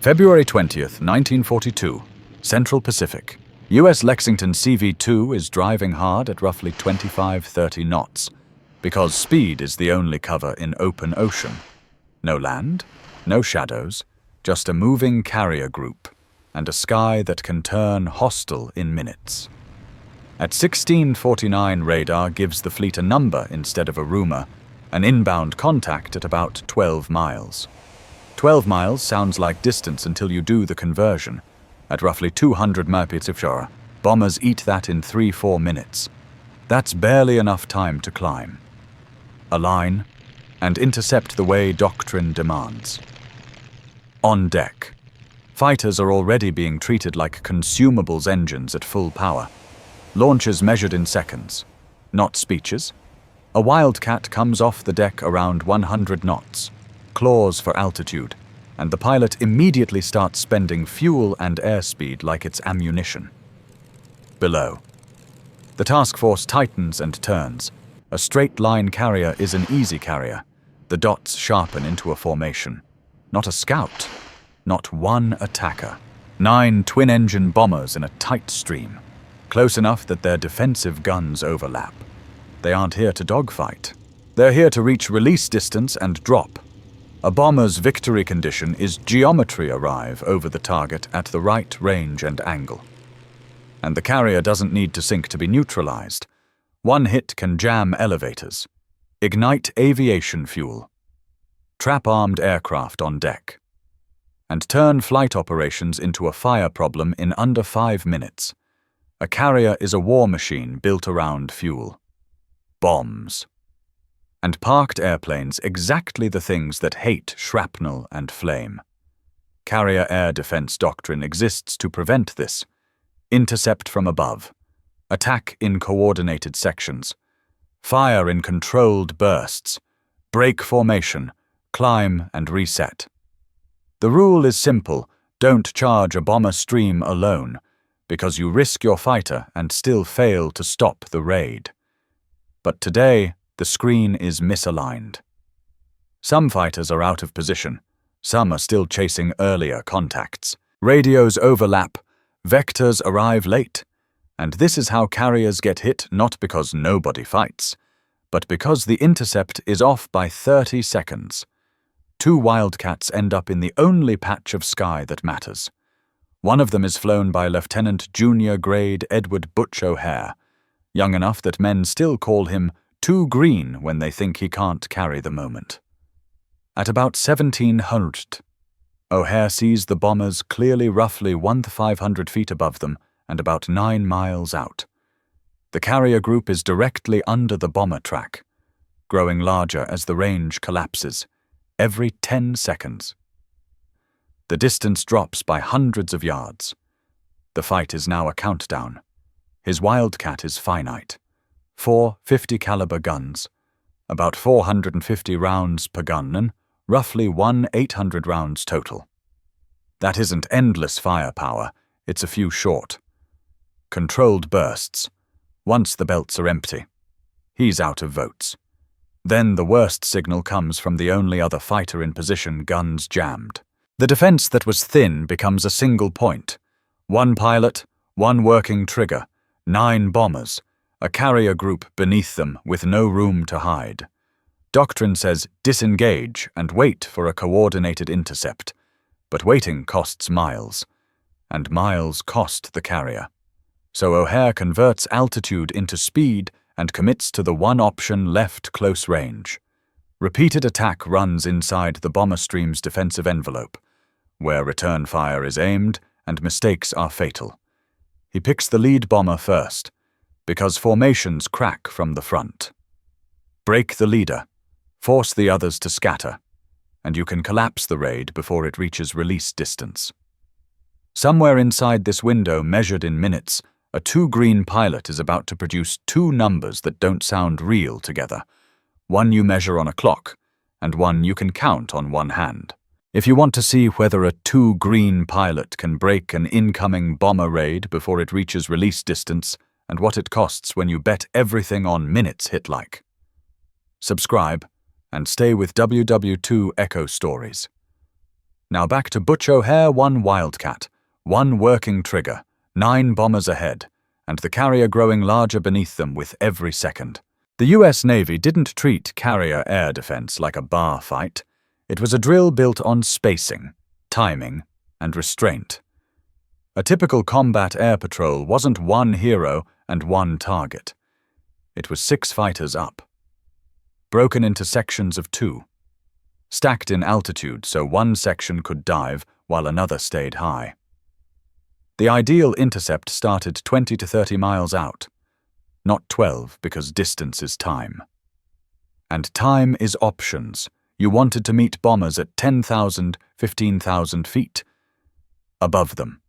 February 20th, 1942, Central Pacific. US Lexington CV-2 is driving hard at roughly 25-30 knots, because speed is the only cover in open ocean. No land, no shadows, just a moving carrier group, and a sky that can turn hostile in minutes. At 16:49, radar gives the fleet a number instead of a rumor, an inbound contact at about 12 miles. 12 miles sounds like distance until you do the conversion. At roughly 200 mph, bombers eat that in 3-4 minutes. That's barely enough time to climb, align, and intercept the way doctrine demands. On deck, fighters are already being treated like consumables engines at full power. Launches measured in seconds, not speeches. A Wildcat comes off the deck around 100 knots, claws for altitude, and the pilot immediately starts spending fuel and airspeed like it's ammunition. Below, the task force tightens and turns. A straight-line carrier is an easy carrier. The dots sharpen into a formation. Not a scout, not one attacker. 9 twin-engine bombers in a tight stream, close enough that their defensive guns overlap. They aren't here to dogfight. They're here to reach release distance and drop. A bomber's victory condition is geometry arrive over the target at the right range and angle. And the carrier doesn't need to sink to be neutralized. One hit can jam elevators, ignite aviation fuel, trap armed aircraft on deck, and turn flight operations into a fire problem in under 5 minutes. A carrier is a war machine built around fuel. Bombs. And parked airplanes exactly the things that hate shrapnel and flame. Carrier air defense doctrine exists to prevent this. Intercept from above. Attack in coordinated sections. Fire in controlled bursts. Break formation. Climb and reset. The rule is simple: don't charge a bomber stream alone, because you risk your fighter and still fail to stop the raid. But today, the screen is misaligned. Some fighters are out of position. Some are still chasing earlier contacts. Radios overlap. Vectors arrive late. And this is how carriers get hit, not because nobody fights, but because the intercept is off by 30 seconds. 2 Wildcats end up in the only patch of sky that matters. One of them is flown by Lieutenant Junior Grade Edward Butch O'Hare, young enough that men still call him too green when they think he can't carry the moment. At about 1700, O'Hare sees the bombers clearly roughly 1,500 feet above them and about 9 miles out. The carrier group is directly under the bomber track, growing larger as the range collapses, every 10 seconds. The distance drops by hundreds of yards. The fight is now a countdown. His Wildcat is finite. 4 50-caliber guns, about 450 rounds per gun, and roughly 800 rounds total. That isn't endless firepower, it's a few short. Controlled bursts. Once the belts are empty, he's out of votes. Then the worst signal comes from the only other fighter in position, guns jammed. The defense that was thin becomes a single point. 1 pilot, 1 working trigger, 9 bombers, a carrier group beneath them with no room to hide. Doctrine says disengage and wait for a coordinated intercept, but waiting costs miles, and miles cost the carrier. So O'Hare converts altitude into speed and commits to the one option left: close range. Repeated attack runs inside the bomber stream's defensive envelope, where return fire is aimed and mistakes are fatal. He picks the lead bomber first, because formations crack from the front. Break the leader, force the others to scatter, and you can collapse the raid before it reaches release distance. Somewhere inside this window measured in minutes, a 2-green pilot is about to produce 2 numbers that don't sound real together. One you measure on a clock, and one you can count on one hand. If you want to see whether a 2-green pilot can break an incoming bomber raid before it reaches release distance, and what it costs when you bet everything on minutes hit-like, subscribe and stay with WW2 Echo Stories. Now back to Butch O'Hare 1 Wildcat, 1 working trigger, 9 bombers ahead, and the carrier growing larger beneath them with every second. The US Navy didn't treat carrier air defense like a bar fight. It was a drill built on spacing, timing, and restraint. A typical combat air patrol wasn't 1 hero and 1 target. It was 6 fighters up, broken into sections of 2, stacked in altitude so 1 section could dive while another stayed high. The ideal intercept started 20 to 30 miles out, not 12 because distance is time. And time is options. You wanted to meet bombers at 10,000, 15,000 feet. Above them,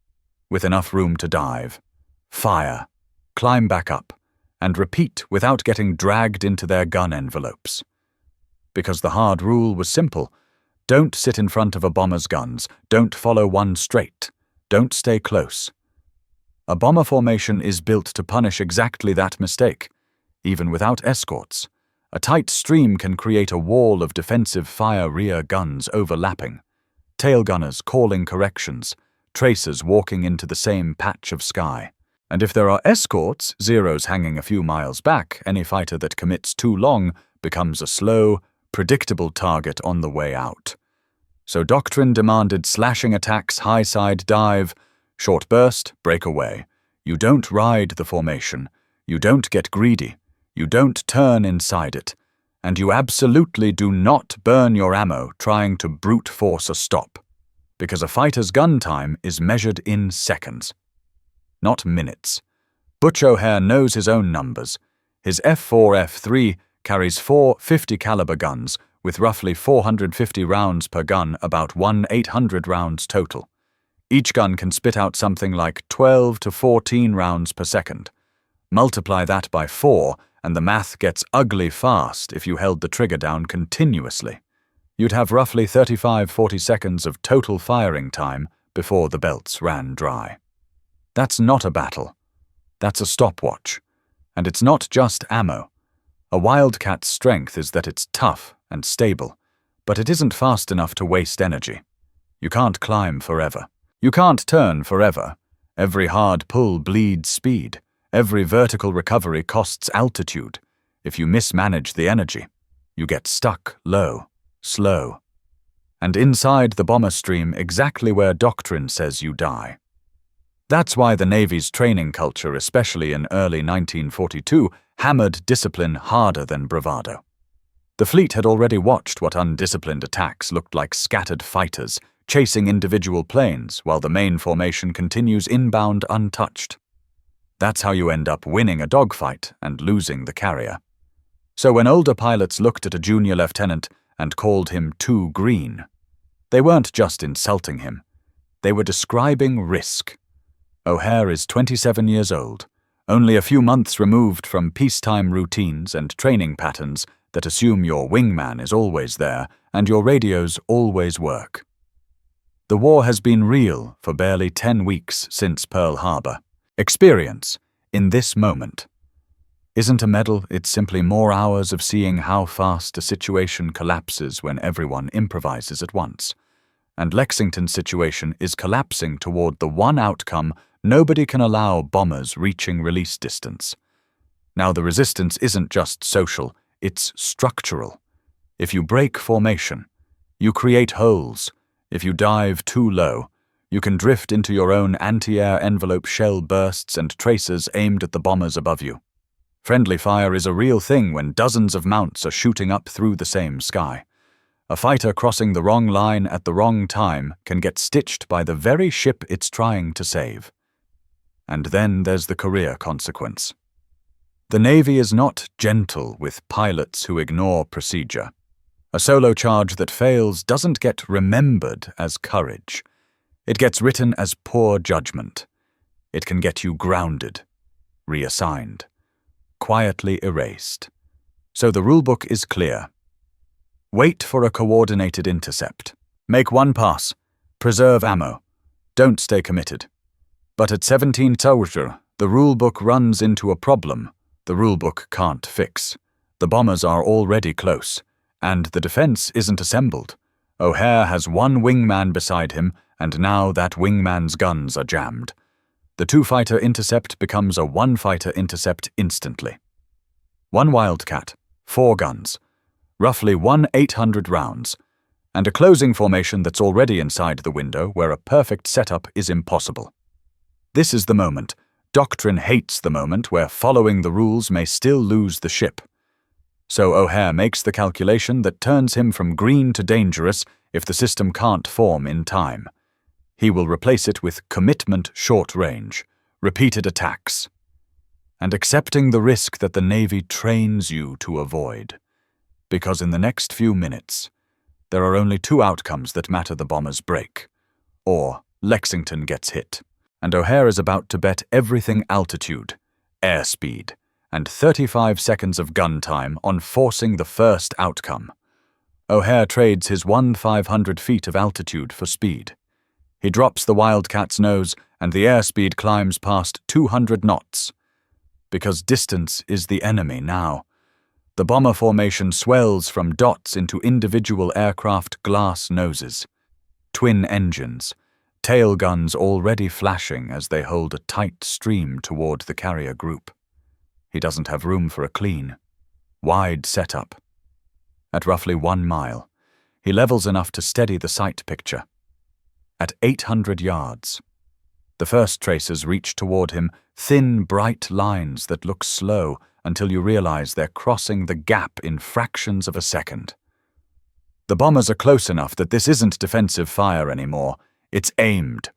with enough room to dive, fire, climb back up, and repeat without getting dragged into their gun envelopes. Because the hard rule was simple. Don't sit in front of a bomber's guns, don't follow one straight, don't stay close. A bomber formation is built to punish exactly that mistake, even without escorts. A tight stream can create a wall of defensive fire rear guns overlapping, tail gunners calling corrections, tracers walking into the same patch of sky. And if there are escorts, Zeros hanging a few miles back, any fighter that commits too long becomes a slow, predictable target on the way out. So doctrine demanded slashing attacks, high side dive, short burst, break away. You don't ride the formation, you don't get greedy, you don't turn inside it, and you absolutely do not burn your ammo trying to brute force a stop, because a fighter's gun time is measured in seconds, not minutes. Butch O'Hare knows his own numbers. His F4F3 carries 4 50 caliber guns with roughly 450 rounds per gun, about 1/800 rounds total. Each gun can spit out something like 12 to 14 rounds per second. Multiply that by 4 and the math gets ugly fast if you held the trigger down continuously. You'd have roughly 35-40 seconds of total firing time before the belts ran dry. That's not a battle. That's a stopwatch. And it's not just ammo. A Wildcat's strength is that it's tough and stable, but it isn't fast enough to waste energy. You can't climb forever. You can't turn forever. Every hard pull bleeds speed. Every vertical recovery costs altitude. If you mismanage the energy, you get stuck low, slow. And inside the bomber stream, exactly where doctrine says you die. That's why the Navy's training culture, especially in early 1942, hammered discipline harder than bravado. The fleet had already watched what undisciplined attacks looked like: scattered fighters chasing individual planes while the main formation continues inbound untouched. That's how you end up winning a dogfight and losing the carrier. So when older pilots looked at a junior lieutenant and called him too green, they weren't just insulting him. They were describing risk. O'Hare is 27 years old, only a few months removed from peacetime routines and training patterns that assume your wingman is always there and your radios always work. The war has been real for barely 10 weeks since Pearl Harbor. Experience, in this moment, isn't a medal, it's simply more hours of seeing how fast a situation collapses when everyone improvises at once. And Lexington's situation is collapsing toward the one outcome: nobody can allow bombers reaching release distance. Now the resistance isn't just social, it's structural. If you break formation, you create holes. If you dive too low, you can drift into your own anti-air envelope shell bursts and tracers aimed at the bombers above you. Friendly fire is a real thing when dozens of mounts are shooting up through the same sky. A fighter crossing the wrong line at the wrong time can get stitched by the very ship it's trying to save. And then there's the career consequence. The Navy is not gentle with pilots who ignore procedure. A solo charge that fails doesn't get remembered as courage. It gets written as poor judgment. It can get you grounded, reassigned, quietly erased. So the rulebook is clear. Wait for a coordinated intercept. Make one pass. Preserve ammo. Don't stay committed. But at 17 Tawshur, the rulebook runs into a problem the rulebook can't fix. The bombers are already close, and the defense isn't assembled. O'Hare has one wingman beside him, and now that wingman's guns are jammed. The two-fighter intercept becomes a one-fighter intercept instantly. One Wildcat, 4 guns, roughly 1/800 rounds, and a closing formation that's already inside the window where a perfect setup is impossible. This is the moment. Doctrine hates the moment where following the rules may still lose the ship. So O'Hare makes the calculation that turns him from green to dangerous if the system can't form in time. He will replace it with commitment short range, repeated attacks, and accepting the risk that the Navy trains you to avoid. Because in the next few minutes, there are only 2 outcomes that matter: the bombers break, or Lexington gets hit. And O'Hare is about to bet everything altitude, airspeed, and 35 seconds of gun time on forcing the first outcome. O'Hare trades his 1,500 feet of altitude for speed. He drops the Wildcat's nose, and the airspeed climbs past 200 knots. Because distance is the enemy now. The bomber formation swells from dots into individual aircraft glass noses. Twin engines, tail guns already flashing as they hold a tight stream toward the carrier group. He doesn't have room for a clean, wide setup. At roughly 1 mile, he levels enough to steady the sight picture. At 800 yards, the first tracers reach toward him, thin, bright lines that look slow until you realize they're crossing the gap in fractions of a second. The bombers are close enough that this isn't defensive fire anymore. It's aimed.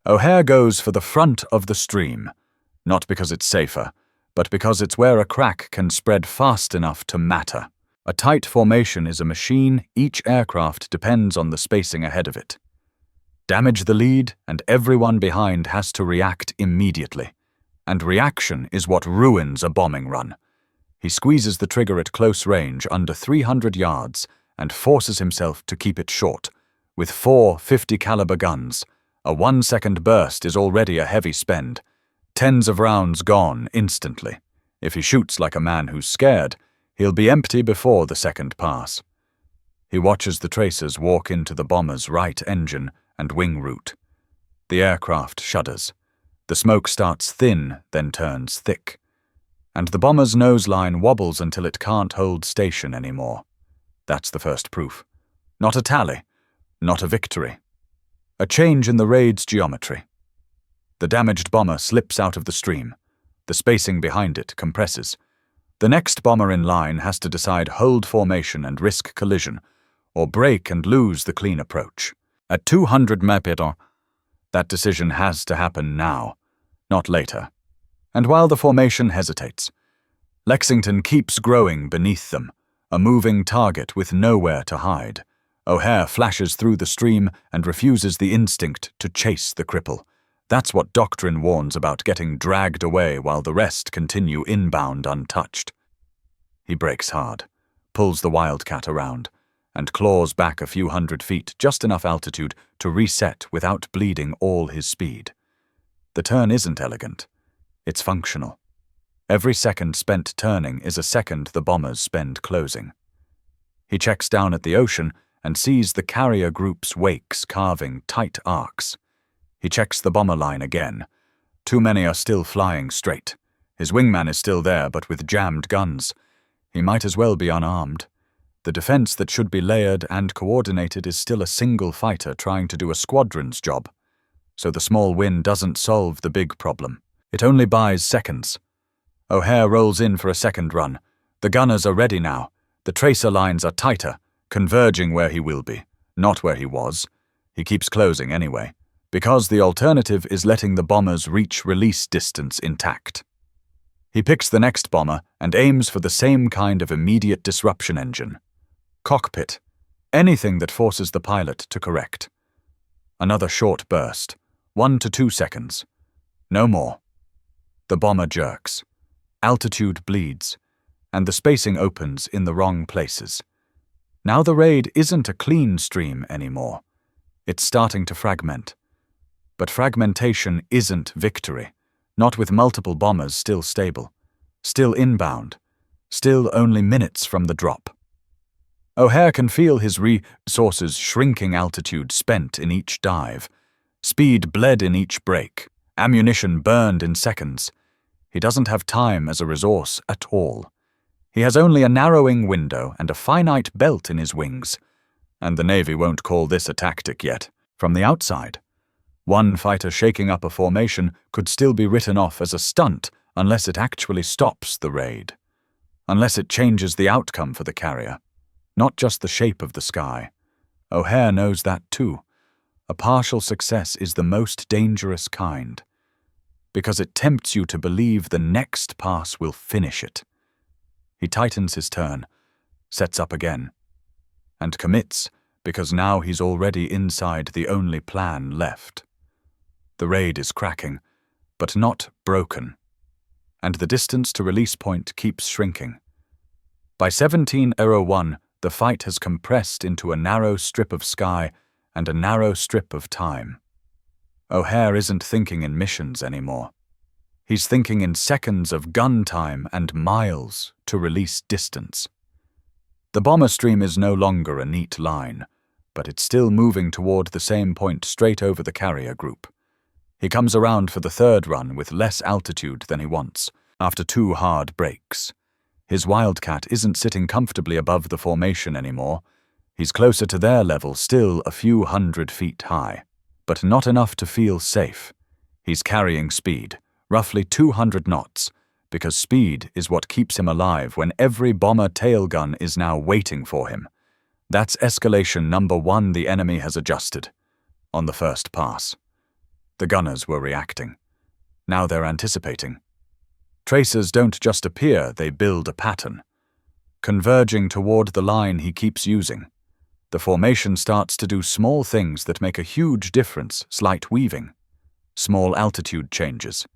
O'Hare goes for the front of the stream, not because it's safer, but because it's where a crack can spread fast enough to matter. A tight formation is a machine each aircraft depends on the spacing ahead of it. Damage the lead, and everyone behind has to react immediately. And reaction is what ruins a bombing run. He squeezes the trigger at close range under 300 yards and forces himself to keep it short. With 4 50-caliber guns, a 1-second burst is already a heavy spend. Tens of rounds gone instantly. If he shoots like a man who's scared, he'll be empty before the second pass. He watches the tracers walk into the bomber's right engine and wing root. The aircraft shudders. The smoke starts thin, then turns thick. And the bomber's noseline wobbles until it can't hold station anymore. That's the first proof. Not a tally. Not a victory. A change in the raid's geometry. The damaged bomber slips out of the stream. The spacing behind it compresses. The next bomber in line has to decide hold formation and risk collision, or break and lose the clean approach. At 200 mph, that decision has to happen now, not later. And while the formation hesitates, Lexington keeps growing beneath them, a moving target with nowhere to hide. O'Hare flashes through the stream and refuses the instinct to chase the cripple. That's what doctrine warns about, getting dragged away while the rest continue inbound untouched. He brakes hard, pulls the Wildcat around, and claws back a few hundred feet, just enough altitude to reset without bleeding all his speed. The turn isn't elegant. It's functional. Every second spent turning is a second the bombers spend closing. He checks down at the ocean and sees the carrier group's wakes carving tight arcs. He checks the bomber line again. Too many are still flying straight. His wingman is still there, but with jammed guns. He might as well be unarmed. The defense that should be layered and coordinated is still a single fighter trying to do a squadron's job. So the small win doesn't solve the big problem. It only buys seconds. O'Hare rolls in for a second run. The gunners are ready now. The tracer lines are tighter, converging where he will be, not where he was. He keeps closing anyway, because the alternative is letting the bombers reach release distance intact. He picks the next bomber and aims for the same kind of immediate disruption engine. Cockpit. Anything that forces the pilot to correct. Another short burst. 1 to 2 seconds. No more. The bomber jerks. Altitude bleeds, and the spacing opens in the wrong places. Now the raid isn't a clean stream anymore. It's starting to fragment. But fragmentation isn't victory, not with multiple bombers still stable, still inbound, still only minutes from the drop. O'Hare can feel his resources shrinking, altitude spent in each dive. Speed bled in each break. Ammunition burned in seconds. He doesn't have time as a resource at all. He has only a narrowing window and a finite belt in his wings. And the Navy won't call this a tactic yet. From the outside, one fighter shaking up a formation could still be written off as a stunt unless it actually stops the raid. Unless it changes the outcome for the carrier, not just the shape of the sky. O'Hare knows that too. A partial success is the most dangerous kind, because it tempts you to believe the next pass will finish it. He tightens his turn, sets up again, and commits, because now he's already inside the only plan left. The raid is cracking, but not broken, and the distance to release point keeps shrinking. By 17:01, the fight has compressed into a narrow strip of sky and a narrow strip of time. O'Hare isn't thinking in missions anymore. He's thinking in seconds of gun time and miles to release distance. The bomber stream is no longer a neat line, but it's still moving toward the same point straight over the carrier group. He comes around for the third run with less altitude than he wants, after 2 hard breaks. His Wildcat isn't sitting comfortably above the formation anymore. He's closer to their level, still a few 100 feet high, but not enough to feel safe. He's carrying speed, roughly 200 knots, because speed is what keeps him alive when every bomber tailgun is now waiting for him. That's escalation number 1 the enemy has adjusted on the first pass. The gunners were reacting. Now they're anticipating. Tracers don't just appear, they build a pattern. Converging toward the line he keeps using, the formation starts to do small things that make a huge difference: slight weaving, small altitude changes,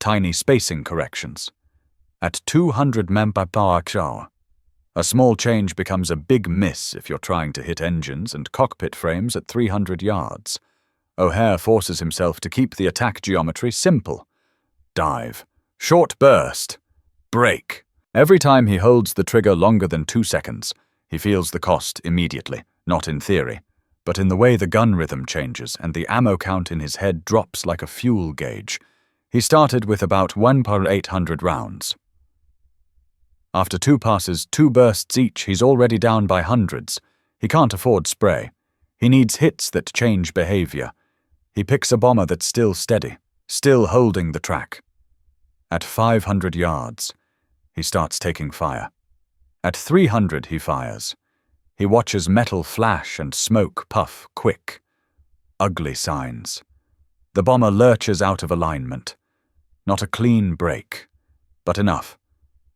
tiny spacing corrections. At 200 mph, a small change becomes a big miss if you're trying to hit engines and cockpit frames at 300 yards. O'Hare forces himself to keep the attack geometry simple. Dive, short burst, brake. Every time he holds the trigger longer than 2 seconds, he feels the cost immediately, not in theory, but in the way the gun rhythm changes and the ammo count in his head drops like a fuel gauge. He started with about 1 per 800 rounds. After 2 passes, 2 bursts each, he's already down by hundreds. He can't afford spray. He needs hits that change behavior. He picks a bomber that's still steady, still holding the track. At 500 yards, he starts taking fire. At 300, he fires. He watches metal flash and smoke puff quick. Ugly signs. The bomber lurches out of alignment. Not a clean break, but enough.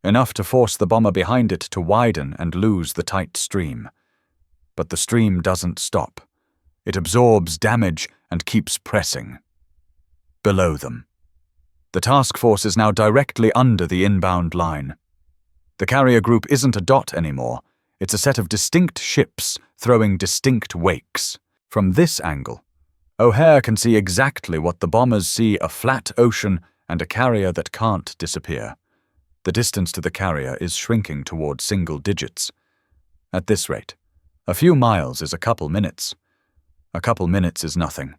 Enough to force the bomber behind it to widen and lose the tight stream. But the stream doesn't stop. It absorbs damage and keeps pressing. Below them, the task force is now directly under the inbound line. The carrier group isn't a dot anymore. It's a set of distinct ships throwing distinct wakes. From this angle, O'Hare can see exactly what the bombers see: a flat ocean and a carrier that can't disappear. The distance to the carrier is shrinking toward single digits. At this rate, a few miles is a couple minutes. A couple minutes is nothing.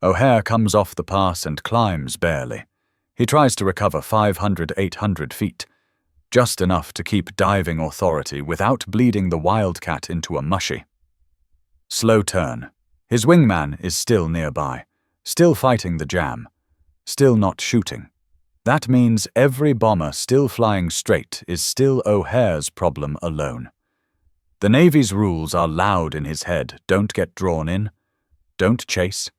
O'Hare comes off the pass and climbs barely. He tries to recover 500, 800 feet, just enough to keep diving authority without bleeding the Wildcat into a mushy. Slow turn. His wingman is still nearby, still fighting the jam, still not shooting. That means every bomber still flying straight is still O'Hare's problem alone. The Navy's rules are loud in his head: don't get drawn in, don't chase,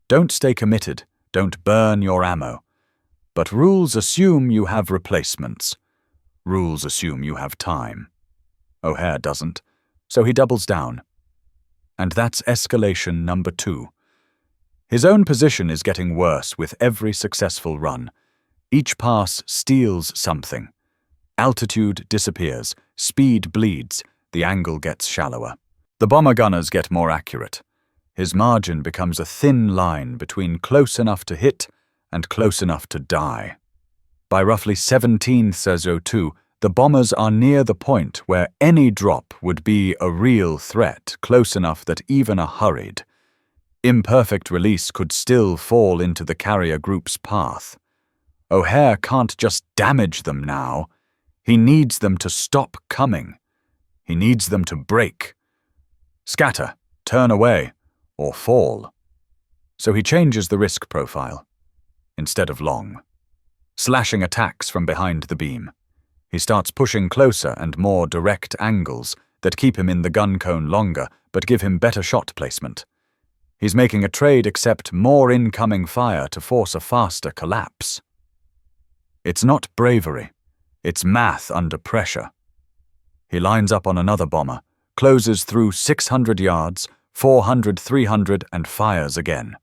don't stay committed, don't burn your ammo. But rules assume you have replacements. Rules assume you have time. O'Hare doesn't, so he doubles down. And that's escalation number 2. His own position is getting worse with every successful run. Each pass steals something. Altitude disappears, speed bleeds, the angle gets shallower. The bomber gunners get more accurate. His margin becomes a thin line between close enough to hit and close enough to die. By roughly 17:02, The bombers are near the point where any drop would be a real threat, close enough that even a hurried, imperfect release could still fall into the carrier group's path. O'Hare can't just damage them now. He needs them to stop coming. He needs them to break. Scatter, turn away, or fall. So he changes the risk profile. Instead of long, slashing attacks from behind the beam, he starts pushing closer and more direct angles that keep him in the gun cone longer but give him better shot placement. He's making a trade accept more incoming fire to force a faster collapse. It's not bravery, it's math under pressure. He lines up on another bomber, closes through 600 yards, 400, 300, and fires again.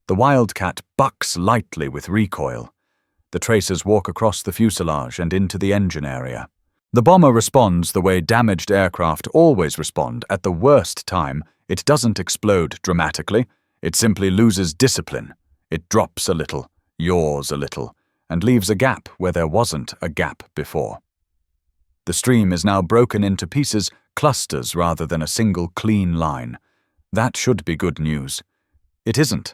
The Wildcat bucks lightly with recoil. The tracers walk across the fuselage and into the engine area. The bomber responds the way damaged aircraft always respond. At the worst time, it doesn't explode dramatically. It simply loses discipline. It drops a little, yaws a little, and leaves a gap where there wasn't a gap before. The stream is now broken into pieces, clusters rather than a single clean line. That should be good news. It isn't.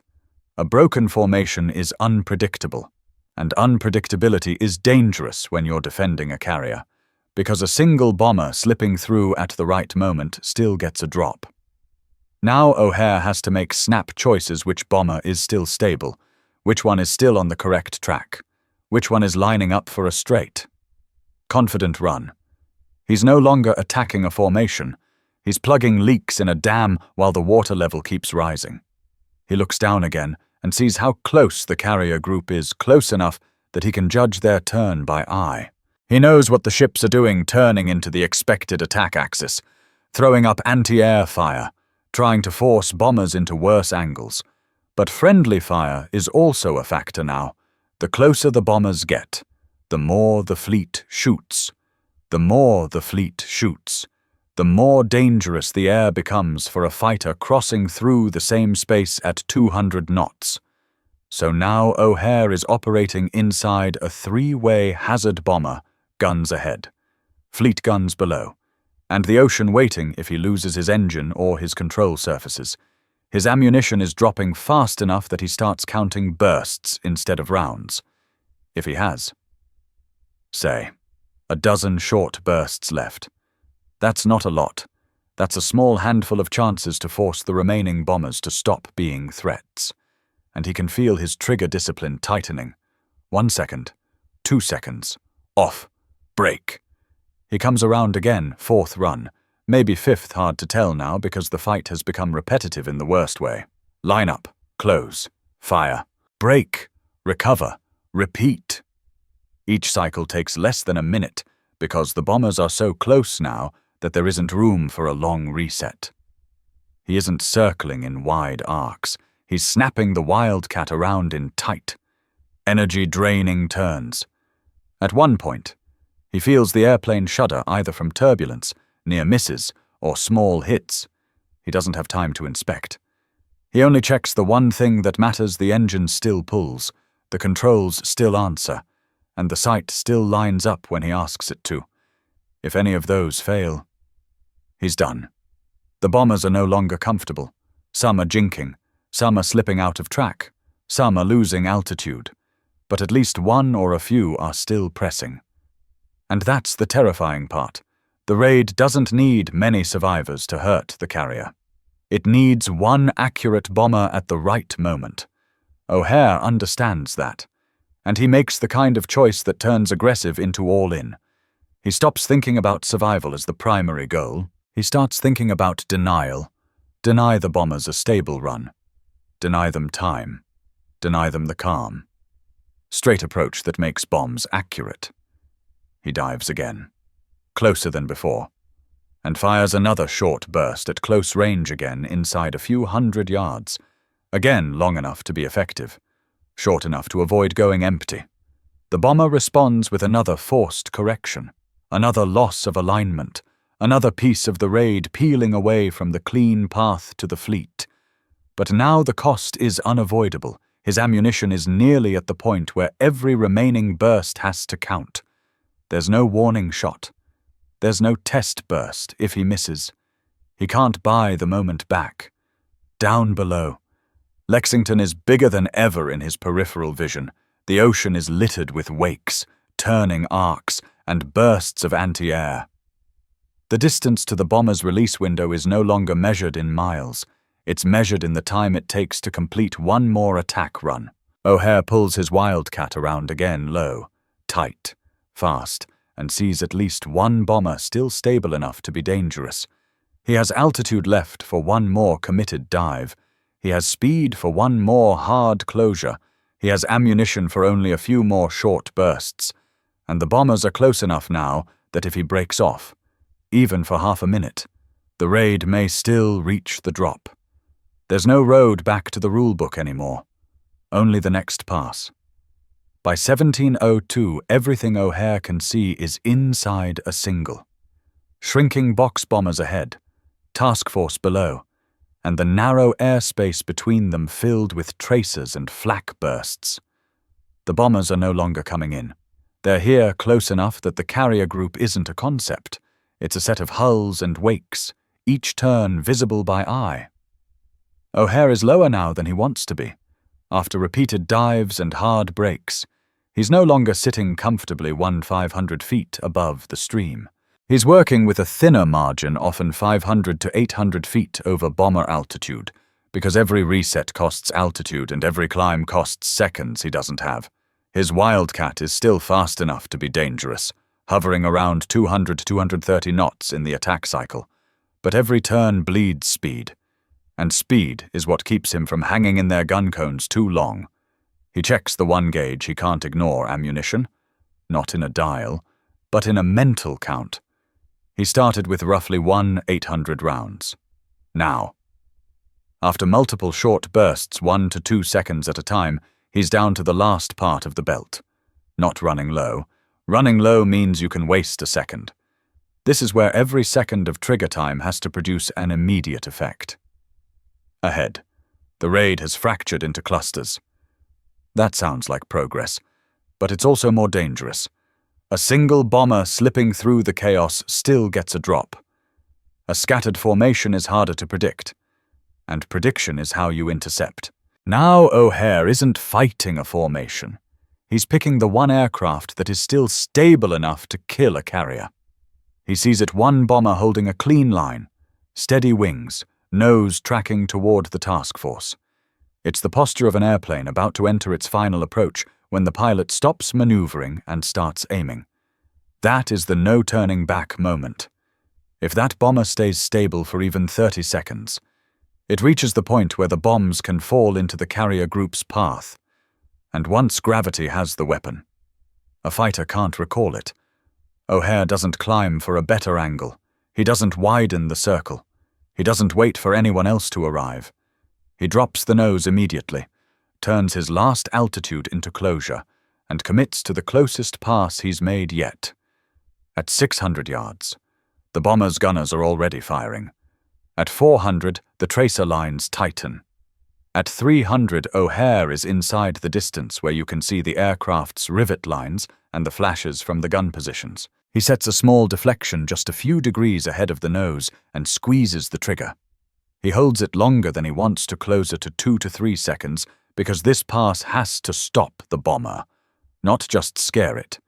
A broken formation is unpredictable. And unpredictability is dangerous when you're defending a carrier, because a single bomber slipping through at the right moment still gets a drop. Now O'Hare has to make snap choices: which bomber is still stable, which one is still on the correct track, which one is lining up for a straight. Confident run. He's no longer attacking a formation. He's plugging leaks in a dam while the water level keeps rising. He looks down again and sees how close the carrier group is, close enough that he can judge their turn by eye. He knows what the ships are doing, turning into the expected attack axis, throwing up anti-air fire, trying to force bombers into worse angles. But friendly fire is also a factor now. The closer the bombers get, the more the fleet shoots. The more the fleet shoots, the more dangerous the air becomes for a fighter crossing through the same space at 200 knots. So now O'Hare is operating inside a three-way hazard bomber, guns ahead, fleet guns below, and the ocean waiting if he loses his engine or his control surfaces. His ammunition is dropping fast enough that he starts counting bursts instead of rounds. If he has. Say, a dozen short bursts left. That's not a lot. That's a small handful of chances to force the remaining bombers to stop being threats. And he can feel his trigger discipline tightening. 1 second, 2 seconds, off, break. He comes around again, fourth run, maybe fifth, hard to tell now because the fight has become repetitive in the worst way. Line up, close, fire, break, recover, repeat. Each cycle takes less than a minute because the bombers are so close now that there isn't room for a long reset. He isn't circling in wide arcs. He's snapping the Wildcat around in tight, energy-draining turns. At one point, he feels the airplane shudder either from turbulence, near misses, or small hits. He doesn't have time to inspect. He only checks the one thing that matters: the engine still pulls, the controls still answer, and the sight still lines up when he asks it to. If any of those fail, he's done. The bombers are no longer comfortable. Some are jinking, some are slipping out of track, some are losing altitude, but at least one or a few are still pressing. And that's the terrifying part. The raid doesn't need many survivors to hurt the carrier. It needs one accurate bomber at the right moment. O'Hare understands that, and he makes the kind of choice that turns aggressive into all-in. He stops thinking about survival as the primary goal. He starts thinking about denial. Deny the bombers a stable run. Deny them time. Deny them the calm. Straight approach that makes bombs accurate. He dives again, closer than before, and fires another short burst at close range again inside a few hundred yards, again long enough to be effective, short enough to avoid going empty. The bomber responds with another forced correction, another loss of alignment, another piece of the raid peeling away from the clean path to the fleet. But now the cost is unavoidable. His ammunition is nearly at the point where every remaining burst has to count. There's no warning shot. There's no test burst if he misses. He can't buy the moment back. Down below, Lexington is bigger than ever in his peripheral vision. The ocean is littered with wakes, turning arcs, and bursts of anti-air. The distance to the bomber's release window is no longer measured in miles. It's measured in the time it takes to complete one more attack run. O'Hare pulls his Wildcat around again low, tight, fast, and sees at least one bomber still stable enough to be dangerous. He has altitude left for one more committed dive. He has speed for one more hard closure. He has ammunition for only a few more short bursts. And the bombers are close enough now that if he breaks off, even for half a minute, the raid may still reach the drop. There's no road back to the rulebook anymore. Only the next pass. By 1702, everything O'Hare can see is inside a single. Shrinking box bombers ahead, task force below, and the narrow airspace between them filled with tracers and flak bursts. The bombers are no longer coming in. They're here close enough that the carrier group isn't a concept. It's a set of hulls and wakes, each turn visible by eye. O'Hare is lower now than he wants to be. After repeated dives and hard breaks, he's no longer sitting comfortably 500 feet above the stream. He's working with a thinner margin, often 500 to 800 feet over bomber altitude, because every reset costs altitude and every climb costs seconds he doesn't have. His Wildcat is still fast enough to be dangerous, hovering around 200 to 230 knots in the attack cycle. But every turn bleeds speed, and speed is what keeps him from hanging in their gun cones too long. He checks the one gauge he can't ignore ammunition, not in a dial, but in a mental count. He started with roughly 800 rounds. Now, after multiple short bursts 1 to 2 seconds at a time, he's down to the last part of the belt. Not running low. Running low means you can waste a second. This is where every second of trigger time has to produce an immediate effect. Ahead, the raid has fractured into clusters. That sounds like progress, but it's also more dangerous. A single bomber slipping through the chaos still gets a drop. A scattered formation is harder to predict, and prediction is how you intercept. Now O'Hare isn't fighting a formation. He's picking the one aircraft that is still stable enough to kill a carrier. He sees it one bomber holding a clean line, steady wings, nose tracking toward the task force. It's the posture of an airplane about to enter its final approach when the pilot stops maneuvering and starts aiming. That is the no-turning-back moment. If that bomber stays stable for even 30 seconds, it reaches the point where the bombs can fall into the carrier group's path. And once gravity has the weapon, a fighter can't recall it. O'Hare doesn't climb for a better angle. He doesn't widen the circle. He doesn't wait for anyone else to arrive. He drops the nose immediately, turns his last altitude into closure, and commits to the closest pass he's made yet. At 600 yards, the bomber's gunners are already firing. At 400, the tracer lines tighten. At 300, O'Hare is inside the distance where you can see the aircraft's rivet lines and the flashes from the gun positions. He sets a small deflection just a few degrees ahead of the nose and squeezes the trigger. He holds it longer than he wants to closer to 2 to 3 seconds because this pass has to stop the bomber, not just scare it.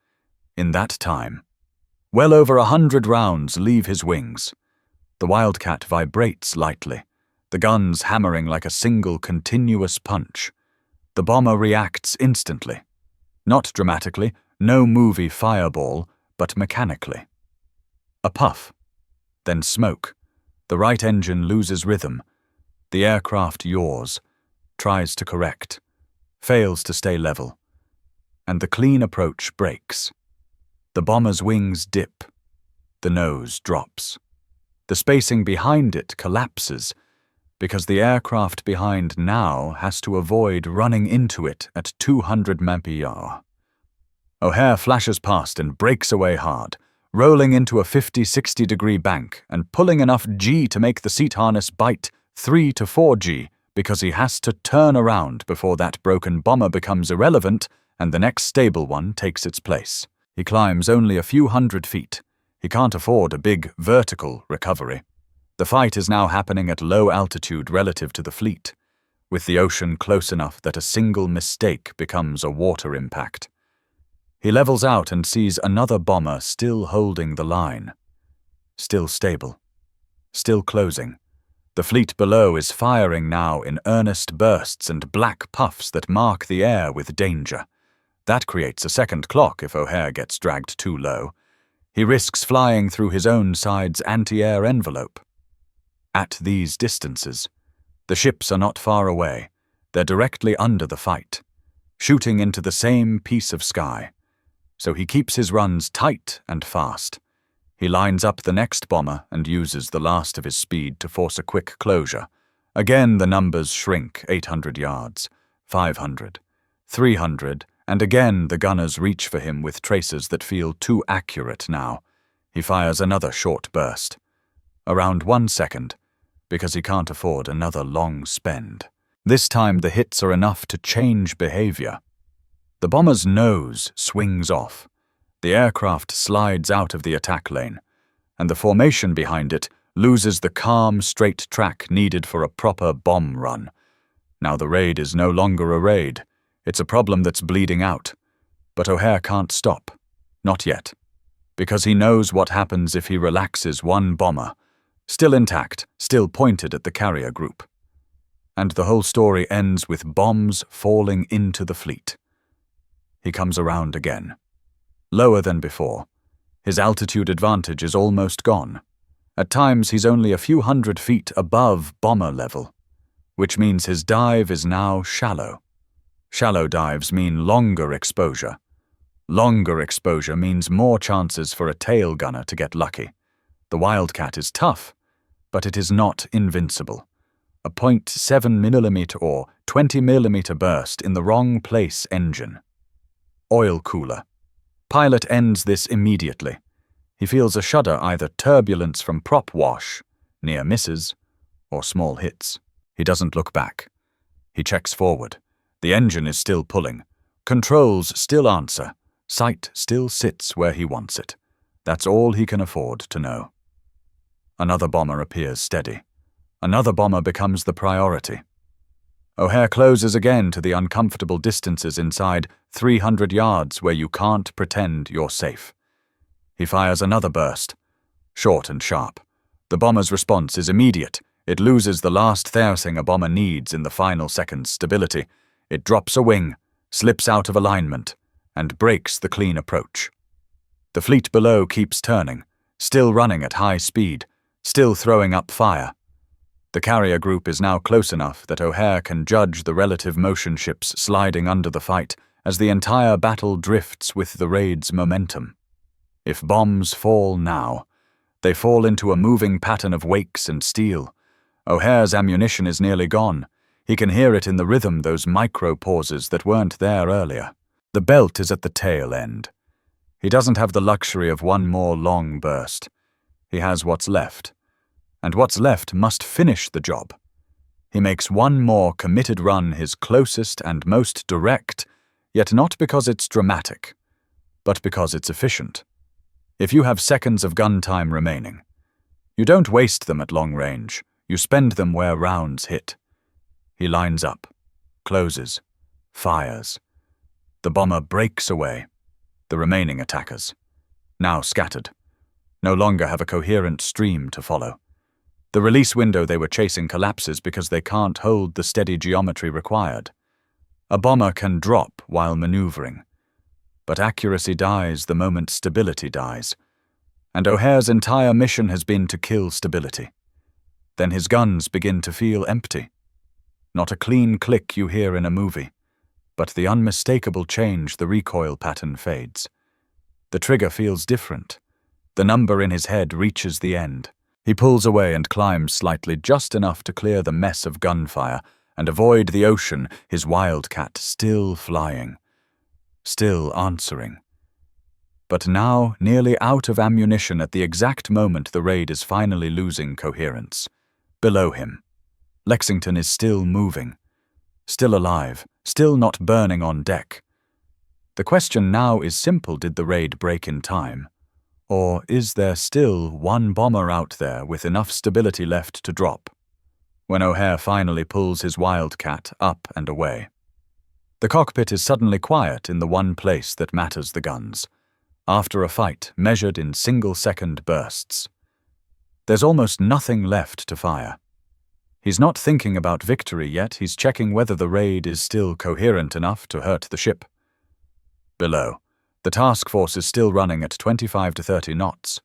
In that time, well over 100 rounds leave his wings. The Wildcat vibrates lightly, the guns hammering like a single continuous punch. The bomber reacts instantly. Not dramatically, no movie fireball, but mechanically. A puff, then smoke. The right engine loses rhythm. The aircraft yaws, tries to correct, fails to stay level, and the clean approach breaks. The bomber's wings dip. The nose drops. The spacing behind it collapses because the aircraft behind now has to avoid running into it at 200 mph. O'Hare flashes past and breaks away hard, rolling into a 50-60 degree bank and pulling enough G to make the seat harness bite 3 to 4 G because he has to turn around before that broken bomber becomes irrelevant and the next stable one takes its place. He climbs only a few hundred feet. He can't afford a big vertical recovery. The fight is now happening at low altitude relative to the fleet, with the ocean close enough that a single mistake becomes a water impact. He levels out and sees another bomber still holding the line. Still stable. Still closing. The fleet below is firing now in earnest bursts and black puffs that mark the air with danger. That creates a second clock if O'Hare gets dragged too low. He risks flying through his own side's anti-air envelope. At these distances, the ships are not far away. They're directly under the fight, shooting into the same piece of sky. So he keeps his runs tight and fast. He lines up the next bomber and uses the last of his speed to force a quick closure. Again the numbers shrink, 800 yards, 500, 300, and again the gunners reach for him with tracers that feel too accurate now. He fires another short burst. Around 1 second, because he can't afford another long spend. This time the hits are enough to change behavior. The bomber's nose swings off. The aircraft slides out of the attack lane, and the formation behind it loses the calm, straight track needed for a proper bomb run. Now the raid is no longer a raid. It's a problem that's bleeding out. But O'Hare can't stop. Not yet. Because he knows what happens if he relaxes one bomber, still intact, still pointed at the carrier group. And the whole story ends with bombs falling into the fleet. He comes around again. Lower than before. His altitude advantage is almost gone. At times he's only a few hundred feet above bomber level, which means his dive is now shallow. Shallow dives mean longer exposure. Longer exposure means more chances for a tail gunner to get lucky. The Wildcat is tough, but it is not invincible. A 0.7mm or 20mm burst in the wrong place engine. Oil cooler. Pilot ends this immediately. He feels a shudder, either turbulence from prop wash, near misses, or small hits. He doesn't look back. He checks forward. The engine is still pulling. Controls still answer. Sight still sits where he wants it. That's all he can afford to know. Another bomber appears steady. Another bomber becomes the priority. O'Hare closes again to the uncomfortable distances inside 300 yards where you can't pretend you're safe. He fires another burst, short and sharp. The bomber's response is immediate. It loses the last thing a bomber needs in the final seconds stability. It drops a wing, slips out of alignment, and breaks the clean approach. The fleet below keeps turning, still running at high speed, still throwing up fire. The carrier group is now close enough that O'Hare can judge the relative motion ships sliding under the fight as the entire battle drifts with the raid's momentum. If bombs fall now, they fall into a moving pattern of wakes and steel. O'Hare's ammunition is nearly gone. He can hear it in the rhythm, those micro-pauses that weren't there earlier. The belt is at the tail end. He doesn't have the luxury of one more long burst. He has what's left. And what's left must finish the job. He makes one more committed run, his closest and most direct, yet not because it's dramatic, but because it's efficient. If you have seconds of gun time remaining, you don't waste them at long range, you spend them where rounds hit. He lines up, closes, fires. The bomber breaks away. The remaining attackers, now scattered, no longer have a coherent stream to follow. The release window they were chasing collapses because they can't hold the steady geometry required. A bomber can drop while maneuvering, but accuracy dies the moment stability dies, and O'Hare's entire mission has been to kill stability. Then his guns begin to feel empty. Not a clean click you hear in a movie, but the unmistakable change the recoil pattern fades. The trigger feels different. The number in his head reaches the end. He pulls away and climbs slightly, just enough to clear the mess of gunfire and avoid the ocean, his Wildcat still flying, still answering. But now nearly out of ammunition at the exact moment the raid is finally losing coherence. Below him, Lexington is still moving, still alive, still not burning on deck. The question now is simple: did the raid break in time? Or is there still one bomber out there with enough stability left to drop? When O'Hare finally pulls his Wildcat up and away, the cockpit is suddenly quiet in the one place that matters: the guns. After a fight measured in single-second bursts, there's almost nothing left to fire. He's not thinking about victory yet, he's checking whether the raid is still coherent enough to hurt the ship. Below, the task force is still running at 25 to 30 knots,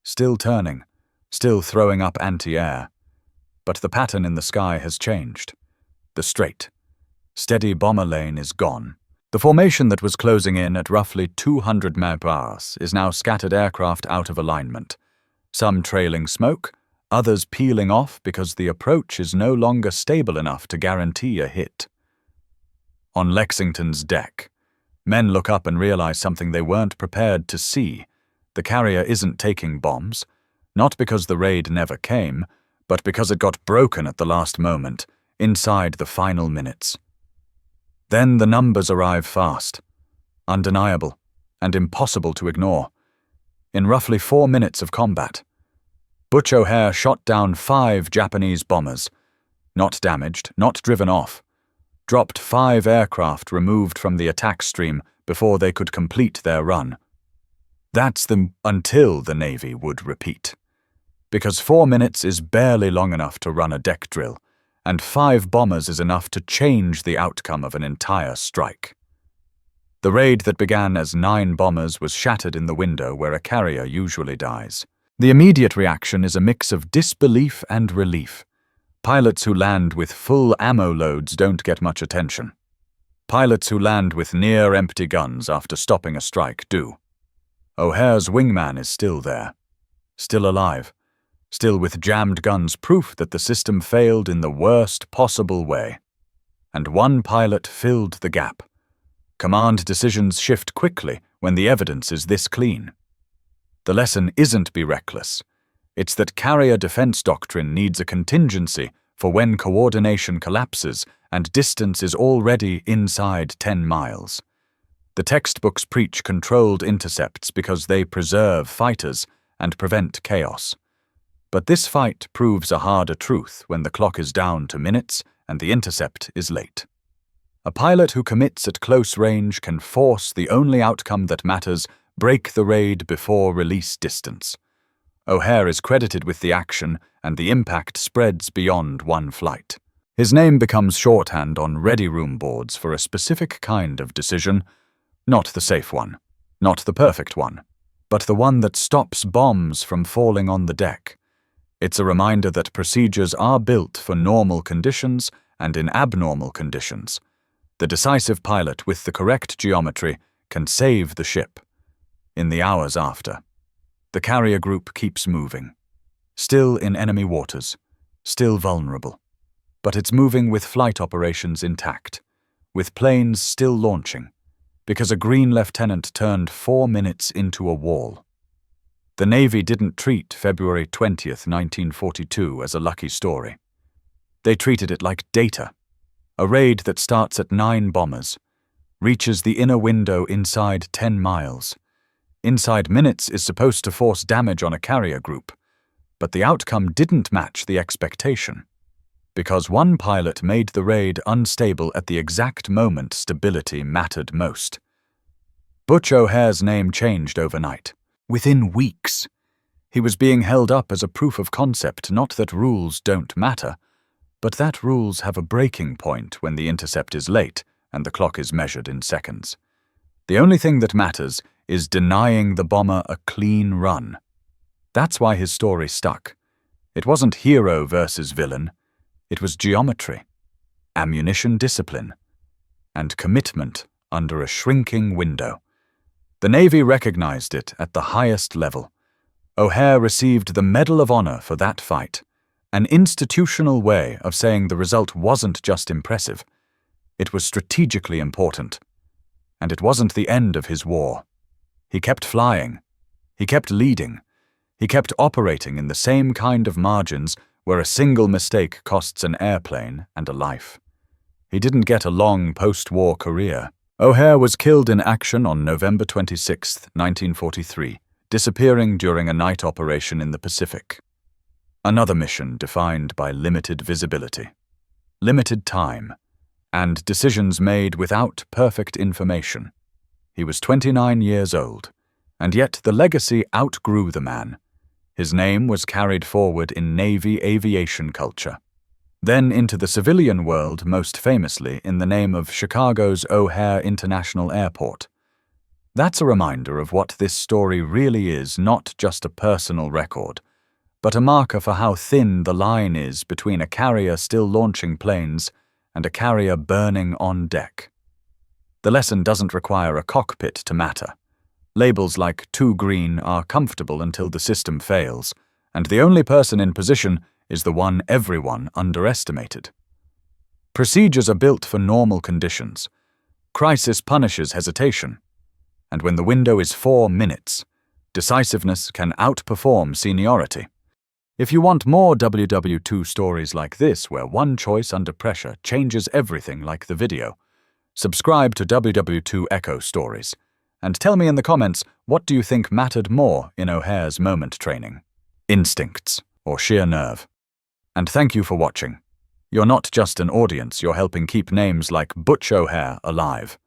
still turning, still throwing up anti-air. But the pattern in the sky has changed. The straight, steady bomber lane is gone. The formation that was closing in at roughly 200 mph is now scattered aircraft out of alignment, some trailing smoke, others peeling off because the approach is no longer stable enough to guarantee a hit. On Lexington's deck, men look up and realize something they weren't prepared to see. The carrier isn't taking bombs, not because the raid never came, but because it got broken at the last moment, inside the final minutes. Then the numbers arrive fast, undeniable, and impossible to ignore. In roughly 4 minutes of combat, Butch O'Hare shot down 5 Japanese bombers, not damaged, not driven off, dropped 5 aircraft removed from the attack stream before they could complete their run. That's until the Navy would repeat. Because 4 minutes is barely long enough to run a deck drill, and 5 bombers is enough to change the outcome of an entire strike. The raid that began as 9 bombers was shattered in the window where a carrier usually dies. The immediate reaction is a mix of disbelief and relief. Pilots who land with full ammo loads don't get much attention. Pilots who land with near-empty guns after stopping a strike do. O'Hare's wingman is still there, still alive, still with jammed guns, proof that the system failed in the worst possible way. And one pilot filled the gap. Command decisions shift quickly when the evidence is this clean. The lesson isn't be reckless. It's that carrier defense doctrine needs a contingency for when coordination collapses and distance is already inside 10 miles. The textbooks preach controlled intercepts because they preserve fighters and prevent chaos. But this fight proves a harder truth when the clock is down to minutes and the intercept is late. A pilot who commits at close range can force the only outcome that matters: break the raid before release distance. O'Hare is credited with the action, and the impact spreads beyond one flight. His name becomes shorthand on ready room boards for a specific kind of decision, not the safe one, not the perfect one, but the one that stops bombs from falling on the deck. It's a reminder that procedures are built for normal conditions and in abnormal conditions. The decisive pilot with the correct geometry can save the ship. In the hours after, the carrier group keeps moving, still in enemy waters, still vulnerable, but it's moving with flight operations intact, with planes still launching, because a green lieutenant turned 4 minutes into a wall. The Navy didn't treat February 20th, 1942 as a lucky story. They treated it like data, a raid that starts at 9 bombers, reaches the inner window inside 10 miles. Inside minutes is supposed to force damage on a carrier group, but the outcome didn't match the expectation, because one pilot made the raid unstable at the exact moment stability mattered most. Butch O'Hare's name changed overnight, within weeks. He was being held up as a proof of concept, not that rules don't matter, but that rules have a breaking point when the intercept is late and the clock is measured in seconds. The only thing that matters is denying the bomber a clean run. That's why his story stuck. It wasn't hero versus villain. It was geometry, ammunition discipline, and commitment under a shrinking window. The Navy recognized it at the highest level. O'Hare received the Medal of Honor for that fight, an institutional way of saying the result wasn't just impressive. It was strategically important. And it wasn't the end of his war. He kept flying. He kept leading. He kept operating in the same kind of margins where a single mistake costs an airplane and a life. He didn't get a long post-war career. O'Hare was killed in action on November 26, 1943, disappearing during a night operation in the Pacific. Another mission defined by limited visibility, limited time, and decisions made without perfect information. He was 29 years old, and yet the legacy outgrew the man. His name was carried forward in Navy aviation culture, then into the civilian world, most famously in the name of Chicago's O'Hare International Airport. That's a reminder of what this story really is, not just a personal record, but a marker for how thin the line is between a carrier still launching planes and a carrier burning on deck. The lesson doesn't require a cockpit to matter. Labels like "too green" are comfortable until the system fails, and the only person in position is the one everyone underestimated. Procedures are built for normal conditions. Crisis punishes hesitation. And when the window is 4 minutes, decisiveness can outperform seniority. If you want more WW2 stories like this, where one choice under pressure changes everything like the video, subscribe to WW2 Echo Stories, and tell me in the comments, what do you think mattered more in O'Hare's moment training? Instincts or sheer nerve? And thank you for watching. You're not just an audience, you're helping keep names like Butch O'Hare alive.